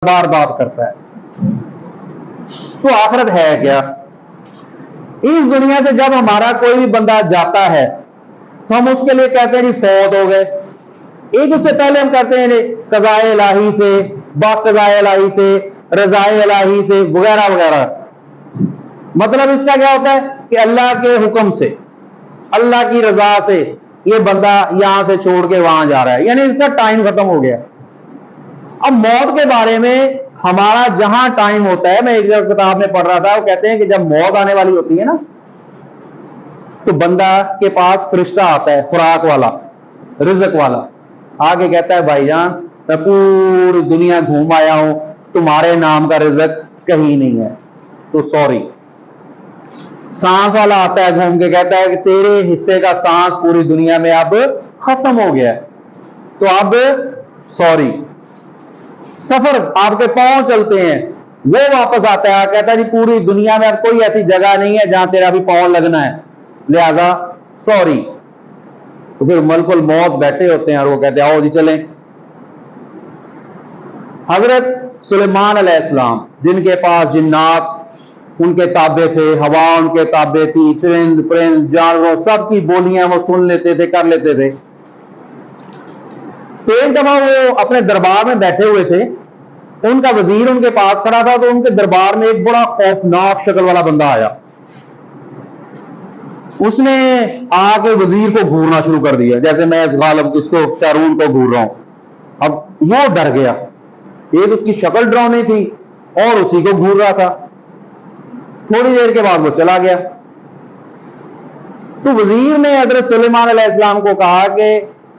बार बात करता है। तो आखिरत है क्या? इस दुनिया से जब हमारा कोई भी बंदा जाता है तो हम उसके लिए कहते हैं जी फौत हो गए। एक उससे पहले हम करते हैं कज़ाए इलाही से, बाक़ज़ाए इलाही से, रज़ाए इलाही से, वगैरह वगैरह। मतलब इसका क्या होता है कि अल्लाह के हुक्म से, अल्लाह की रजा से ये बंदा यहां से छोड़ के वहां जा रहा है, यानी इसका टाइम खत्म हो गया। अब मौत के बारे में हमारा जहां टाइम होता है, मैं एक जगह किताब में पढ़ रहा था, वो कहते हैं कि जब मौत आने वाली होती है ना, तो बंदा के पास फरिश्ता आता है, खुराक वाला, रिज़्क वाला, आगे कहता है भाईजान मैं पूरी दुनिया घूम आया हूं, तुम्हारे नाम का रिज़्क कहीं नहीं है, तो सॉरी। सांस वाला आता है घूम के, कहता है कि तेरे हिस्से का सांस पूरी दुनिया में अब खत्म हो गया है, तो अब सॉरी। सफर आपके पांव चलते हैं, वो वापस आता है, कहता है जी पूरी दुनिया में अब कोई ऐसी जगह नहीं है जहां तेरा भी पांव लगना है, लिहाजा सॉरी। तो फिर मलकुल मौत बैठे होते हैं और वो कहते हैं आओ जी चलें। हजरत सुलेमान अलैहिस्सलाम, जिनके पास जिन्नात उनके ताबे थे, हवा उनके ताबे थी, चरिंद परिंद जानवरों सबकी बोलियां वो सुन लेते थे, कर लेते थे। तो एक दफा वो अपने दरबार में बैठे हुए थे, उनका वजीर उनके पास खड़ा था, तो उनके दरबार में एक बड़ा खौफनाक शक्ल वाला बंदा आया। उसने आके वजीर को घूरना शुरू कर दिया, जैसे मैं इस गालिब इसको शारून को घूर रहा हूं। अब वो डर गया, एक उसकी शक्ल डरावनी थी और उसी को घूर रहा था। थोड़ी देर के बाद वो चला गया। तो वजीर ने हजरत सुलेमान अलैहिस्सलाम को कहा कि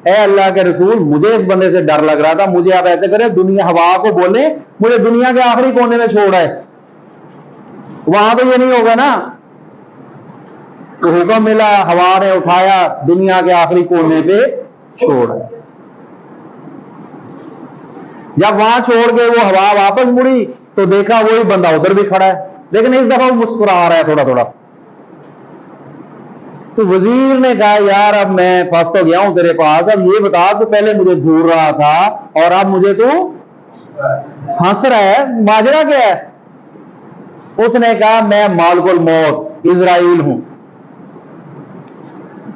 ए अल्लाह के रसूल, मुझे इस बंदे से डर लग रहा था, मुझे आप ऐसे करें, दुनिया हवा को बोले मुझे दुनिया के आखिरी कोने में छोड़ आए। वहां तो ये नहीं होगा ना। तो हुक्म मिला, हवा ने उठाया, दुनिया के आखिरी कोने पे छोड़ आए। जब वहां छोड़ के वो हवा वापस मुड़ी तो देखा वही बंदा उधर भी खड़ा है, लेकिन इस दफा वो मुस्कुरा रहा है थोड़ा थोड़ा। तो वजीर ने कहा यार अब मैं फंस तो गया हूं तेरे पास, अब ये बता तू पहले मुझे घूर रहा था और अब मुझे तू हंस रहा है, माजरा क्या है? उसने कहा मैं मालकुल मौत इजराइल हूं।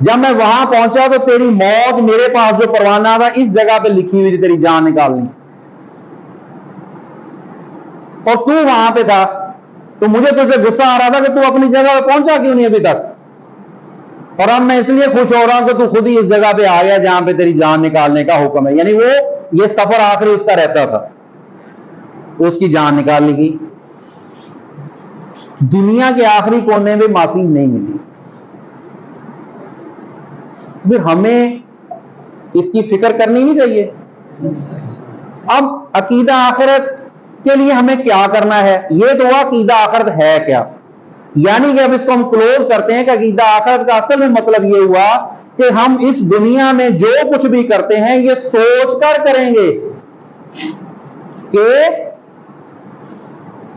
जब मैं वहां पहुंचा तो तेरी मौत मेरे पास जो परवाना था इस जगह पे लिखी हुई थी, तेरी जान निकालनी, और तू वहां पे था। तो मुझे तुझ पे गुस्सा आ रहा था कि तू अपनी जगह पे पहुंचा क्यों नहीं अभी तक, और अब मैं इसलिए खुश हो रहा हूं कि तू खुद ही इस जगह पे आ गया जहां पे तेरी जान निकालने का हुक्म है। यानी वो ये सफर आखिरी उसका रहता था, तो उसकी जान निकाल ली गई। दुनिया के आखिरी कोने में माफी नहीं मिली। फिर हमें इसकी फिक्र करनी नहीं चाहिए। अब अकीदा आखिरत के लिए हमें क्या करना है, ये तो अकीदा आखिरत है क्या, यानी कि अब इसको हम क्लोज करते हैं कि अकीदा आखिरत का असल में मतलब ये हुआ कि हम इस दुनिया में जो कुछ भी करते हैं ये सोच कर करेंगे कि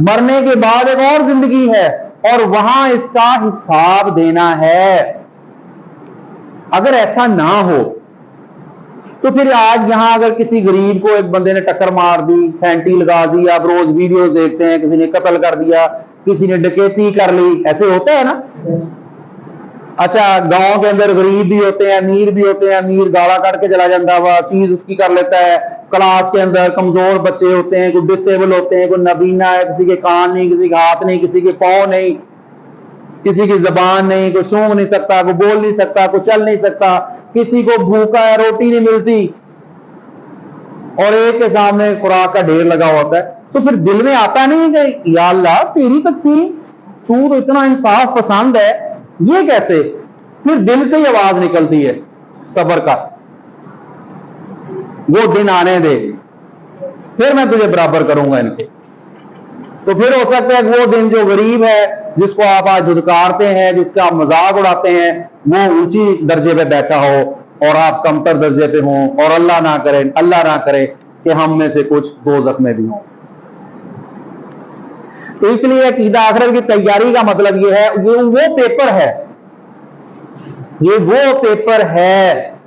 मरने के बाद एक और जिंदगी है और वहां इसका हिसाब देना है। अगर ऐसा ना हो तो फिर आज यहां अगर किसी गरीब को एक बंदे ने टक्कर मार दी, फैंटी लगा दी, आप रोज वीडियोस देखते हैं, किसी ने कत्ल कर दिया, किसी ने डकैती कर ली, ऐसे होता है ना। अच्छा, गांव के अंदर गरीब भी होते हैं, अमीर भी होते हैं, अमीर गाला काट के चला जाता है, चीज उसकी कर लेता है। क्लास के अंदर कमजोर बच्चे होते हैं, कोई डिसेबल होते हैं, कोई नबीना है, किसी के कान नहीं, किसी के हाथ नहीं, किसी के पांव नहीं, किसी की जबान नहीं, कोई सूंघ नहीं सकता, कोई बोल नहीं सकता, कोई चल नहीं सकता, किसी को भूखा है, रोटी नहीं मिलती, और एक के सामने खुराक का ढेर लगा होता है। तो फिर दिल में आता नहीं कि या अल्लाह तेरी तकसीम, तू तो इतना इंसाफ पसंद है, ये कैसे? फिर दिल से ही आवाज निकलती है सब्र का, वो दिन आने दे, फिर मैं तुझे बराबर करूंगा इनके। तो फिर हो सकता है कि वो दिन जो गरीब है, जिसको आप आज धुतकारते हैं, जिसका आप मजाक उड़ाते हैं, वो ऊंची दर्जे पे बैठा हो और आप कमतर दर्जे पे हों, और अल्लाह ना करे कि हम में से कुछ दोज़ख में भी हों। तो इसलिए अकीदा आखिरत की तैयारी का मतलब ये है, ये वो पेपर है, ये वो पेपर है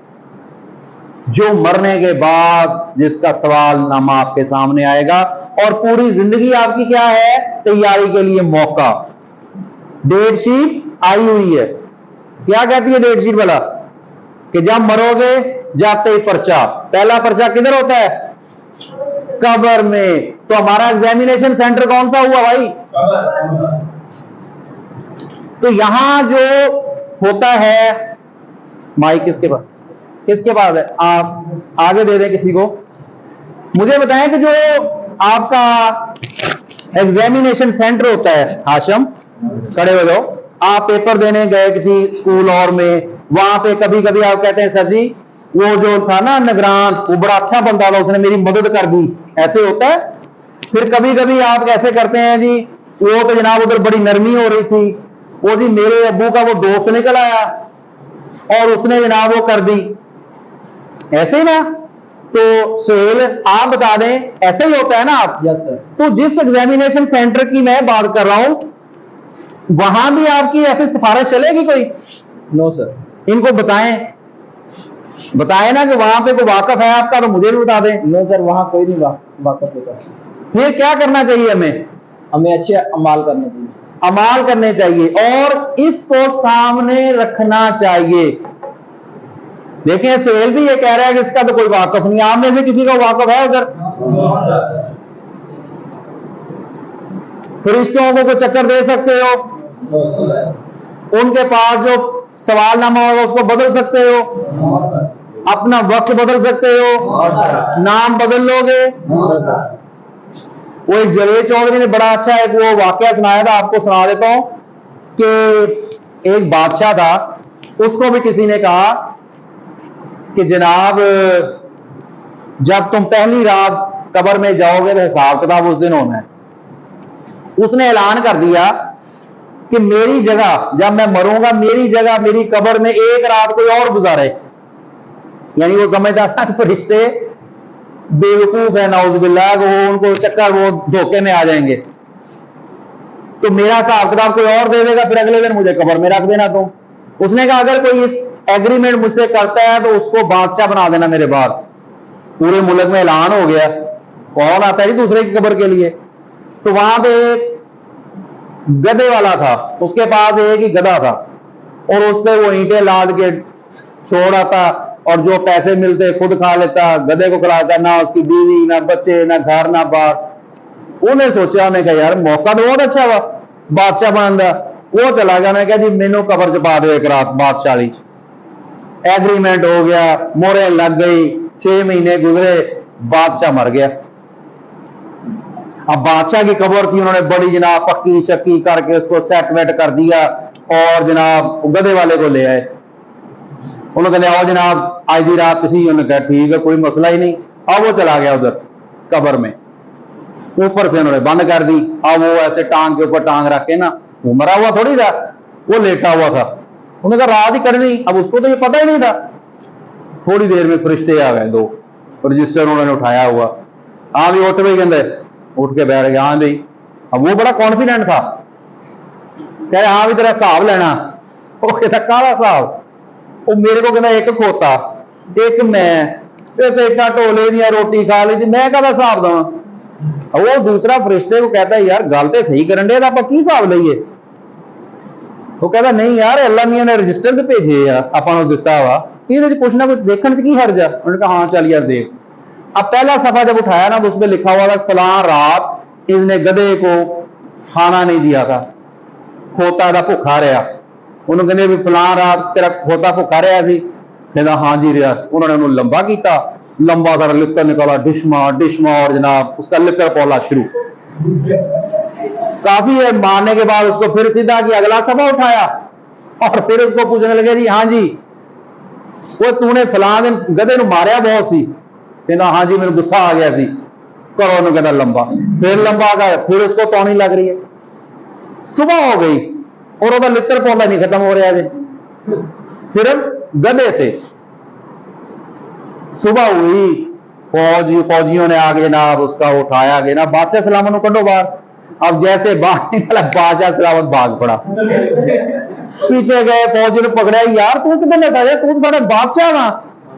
जो मरने के बाद जिसका सवाल नामा आपके सामने आएगा, और पूरी जिंदगी आपकी क्या है, तैयारी के लिए मौका। डेट शीट आई हुई है, क्या कहती है डेट शीट वाला, कि जब मरोगे जाते ही पर्चा, पहला पर्चा किधर होता है, कब्र में। तो हमारा एग्जामिनेशन सेंटर कौन सा हुआ भाई, तो यहां जो होता है, माइक किसके पास, किसके पास है, आप आगे दे दें किसी को। मुझे बताएं कि जो आपका एग्जामिनेशन सेंटर होता है, हाशम खड़े हो जाओ, आप पेपर देने गए किसी स्कूल और में, वहां पे कभी कभी आप कहते हैं सर जी वो जो था ना निगरान, वो बड़ा अच्छा बंदा था, उसने मेरी मदद कर दी, ऐसे होता है। फिर कभी कभी आप कैसे करते हैं जी, वो तो जनाब उधर बड़ी नरमी हो रही थी, वो जी मेरे अब्बू का वो दोस्त निकल आया और उसने जनाब वो कर दी, ऐसे ही ना। तो सुहेल आप बता दें, ऐसे ही होता है ना आप। Yes sir. तो जिस एग्जामिनेशन सेंटर की मैं बात कर रहा हूं, वहां भी आपकी ऐसे सिफारिश चलेगी कोई? No sir. इनको बताएं, बताएं ना कि वहां पे कोई वाकफ है आपका, तो मुझे भी बता दें। नो सर, वहां कोई नहीं वाकफ होता। फिर क्या करना चाहिए हमें? हमें अच्छे अमाल करने चाहिए, अमाल करने चाहिए और इसको सामने रखना चाहिए। देखिए सुहेल भी ये कह रहा है कि इसका तो कोई वाकफ नहीं, आप में से किसी का वाकफ है उधर? फरिश्तों को कोई चक्कर दे सकते हो, उनके पास जो सवालनामा होगा उसको बदल सकते हो, अपना वक्त बदल सकते हो, नाम बदल लोगे। वो एक जवेद चौधरी ने बड़ा अच्छा एक वो वाकया सुनाया था, आपको सुना देता हूं कि एक बादशाह था, उसको भी किसी ने कहा कि जनाब जब तुम पहली रात कब्र में जाओगे तो हिसाब किताब उस दिन होना है। उसने ऐलान कर दिया कि मेरी जगह जब मैं मरूंगा, मेरी जगह मेरी कब्र में एक रात कोई और गुजारे। यानी वो समझता था कि फरिश्ते बेवकूफ है, नाउजुबिल्लाह, वो उनको चक्कर वो धोखे में आ जाएंगे, तो मेरा हिसाब किताब कोई और दे देगा, फिर अगले दिन मुझे कब्र में रख देना। तो उसने कहा अगर कोई इस एग्रीमेंट मुझसे करता है तो उसको बादशाह बना देना मेरे बाद। पूरे मुल्क में ऐलान हो गया, कौन आता है दूसरे की कब्र के लिए। तो वहां पे एक गधे वाला था, उसके पास एक ही गधा था और उस पर वो ईंटें लाद के छोड़ आता और जो पैसे मिलते खुद खा लेता, गधे को खिलाता, ना उसकी बीवी ना बच्चे ना घर ना बार। उन्हें सोचा, उन्हें कहा यार मौका तो बहुत अच्छा हुआ बादशाह बनने का। वो चला गया, उन्हें कहा जी मैनू कब्र च पा दो एक रात बादशाही। एग्रीमेंट हो गया, मोहरें लग गई, 6 महीने गुजरे, बादशाह मर गया। अब बादशाह की कब्र थी, उन्होंने बड़ी जनाब पक्की शक्की करके उसको सेट वेट कर दिया और जनाब गधे वाले को ले आए। उन्होंने कहा आओ जनाब आज की रात तुसी, उन्होंने कहा ठीक है कोई मसला ही नहीं। अब वो चला गया उधर कब्र में, ऊपर से उन्होंने बंद कर दी। अब वो ऐसे टांग के ऊपर टांग रख के ना, वो मरा हुआ थोड़ी था, वो लेटा हुआ था। उन्होंने कहा रात ही करनी, अब उसको तो ये पता ही नहीं था। थोड़ी देर में फरिश्ते आ गए, 2 रजिस्टर उन्होंने उठाया हुआ। हाँ भी उठ भाई, कहते उठ के बैठ गया। हाँ भाई, अब वो बड़ा कॉन्फिडेंट था, कह रहे हाँ भी तेरा हिसाब लेना। वो कहता काला हिसाब? वो मेरे को कहता एक खोता एक मैं, इतना ढोले दिया रोटी खा ली थी, मैं कहता हिसाब दवा। वो दूसरा फरिश्ते को कहता है यार गल तो सही करन दे, आप की हिसाब लीए? वो कहता नहीं यार अल्लाह मियां ने रजिस्टर तो भेजे आ, आपको दिता वा, ये कुछ ना कुछ देखने च की हर्ज है। उन्होंने कहा हाँ चल यार देख। अब पहला सफा जब उठाया ना तो उसमें लिखा हुआ था फलां रात इसने गधे को खाना नहीं दिया था, खोता था भुखा रहा। उन्होंने कहने भी फलां रात तेरा खोता भुखा रहा सी? कहता हाँ जी रहा। उन्होंने उन्होंने लंबा किया, लंबा सारा लिक्कर निकाला, डिशमा डिशमा, और जनाब उसका लिक्कर पौला शुरू। काफी है मारने के बाद उसको फिर सीधा किया, अगला सफा उठाया और फिर उसको पूछने लगे जी हाँ जी वो तूने फलां दिन गधे ਨੂੰ मारिया बहुत सी? कहना हाँ जी मेरे गुस्सा आ गया सी। करो उन्होंने कहता लंबा, फिर लंबा कर, फिर उसको तौणी लग रही है। सुबह हो गई और उसका लित्र पौधा नहीं खत्म हो रहा है, सिर्फ गधे से। सुबह हुई, फौजियों ने आगे जनाब उसका उठाया गया ना, बादशाह सलामत कढ़ो बाहर। अब जैसे बाहर निकला बादशाह सलामत भाग पड़ा, पीछे गए फौजी ने पकड़ा, यार तू कितने नसा तू तो साडा बादशाह वा।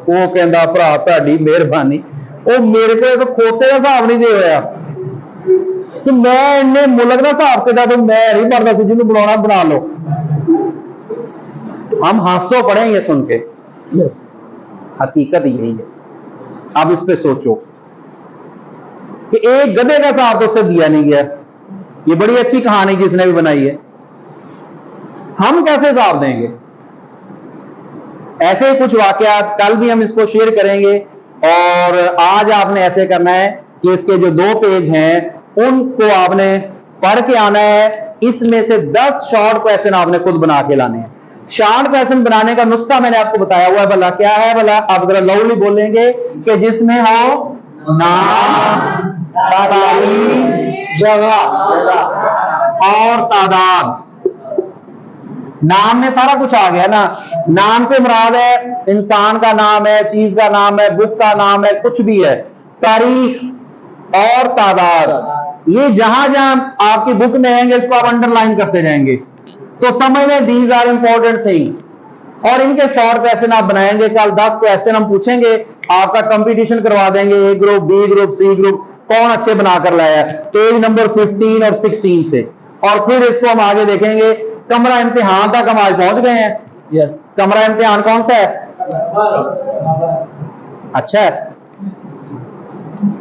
वो कहता भरा तुहाडी मेहरबानी, वो मेरे को एक खोते का हिसाब नहीं दे होया, तो मैं इन्हें मुल्क का हिसाब किताब तो मैं नहीं पढ़ता सी, जिन्होंने बनाना बना लो। हम हंस तो पड़ेंगे सुन के, हकीकत यही है। अब इस पे सोचो कि एक गधे का हिसाब तो उससे दिया नहीं गया। ये बड़ी अच्छी कहानी जिसने भी बनाई है, हम कैसे हिसाब देंगे? ऐसे ही कुछ वाकयात कल भी हम इसको शेयर करेंगे। और आज आपने ऐसे करना है कि इसके जो 2 पेज हैं उनको आपने पढ़ के आना है। इसमें से 10 शॉर्ट क्वेश्चन आपने खुद बना के लाने हैं। शॉर्ट क्वेश्चन बनाने का नुस्खा मैंने आपको बताया हुआ है। भला क्या है? भला आप जरा लाउडली बोलेंगे कि जिसमें हो नाम, तारीख, जगह और तादाद। नाम में सारा कुछ आ गया ना। नाम से मुराद है इंसान का नाम है, चीज का नाम है, बुक का नाम है, कुछ भी है। तारीख और तादाद, ये जहां जहां आपकी बुक में आएंगे इसको आप अंडरलाइन करते जाएंगे। तो समझ लें दीज आर इंपॉर्टेंट थिंग। और इनके शॉर्ट क्वेश्चन आप बनाएंगे। कल 10 क्वेश्चन हम पूछेंगे, आपका कंपटीशन करवा देंगे। A group, B group, C group, कौन अच्छे बनाकर लाया है, पेज नंबर 15 और 16 से। और फिर इसको हम आगे देखेंगे। कमरा इम्तिहान तक हम आज पहुंच गए हैं। यस। कमरा इम्तिहान कौन सा है? अच्छा है।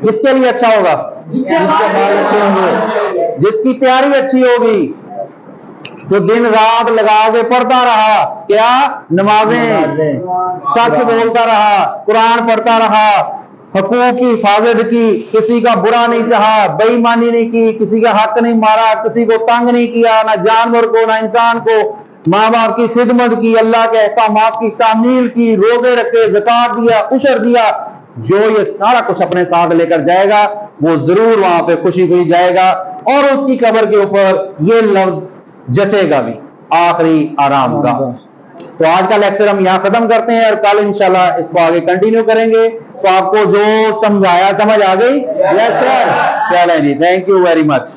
किसके लिए अच्छा होगा? जिसके बाल अच्छे होंगे, जिसकी तैयारी अच्छी होगी, जो दिन रात लगा के पढ़ता रहा, क्या नमाजें, सच बोलता रहा, कुरान पढ़ता रहा, हकूक की हिफाजत की, किसी का बुरा नहीं चाहा, बेईमानी नहीं की, किसी का हक नहीं मारा, किसी को तंग नहीं किया, ना जानवर को ना इंसान को, माँ बाप की खिदमत की, अल्लाह के अहकामात की तामील की, रोजे रखे, ज़कात दिया, उशर दिया। जो ये सारा कुछ अपने साथ लेकर जाएगा वो जरूर वहां पे खुशी खुशी जाएगा। और उसकी कब्र के ऊपर ये लफ्ज जचेगा भी, आखिरी आराम का। तो आज का लेक्चर हम यहां खत्म करते हैं और कल इंशाल्लाह इसको आगे कंटिन्यू करेंगे। तो आपको जो समझाया समझ आ गई? Yes sir. चलें जी, थैंक यू वेरी मच।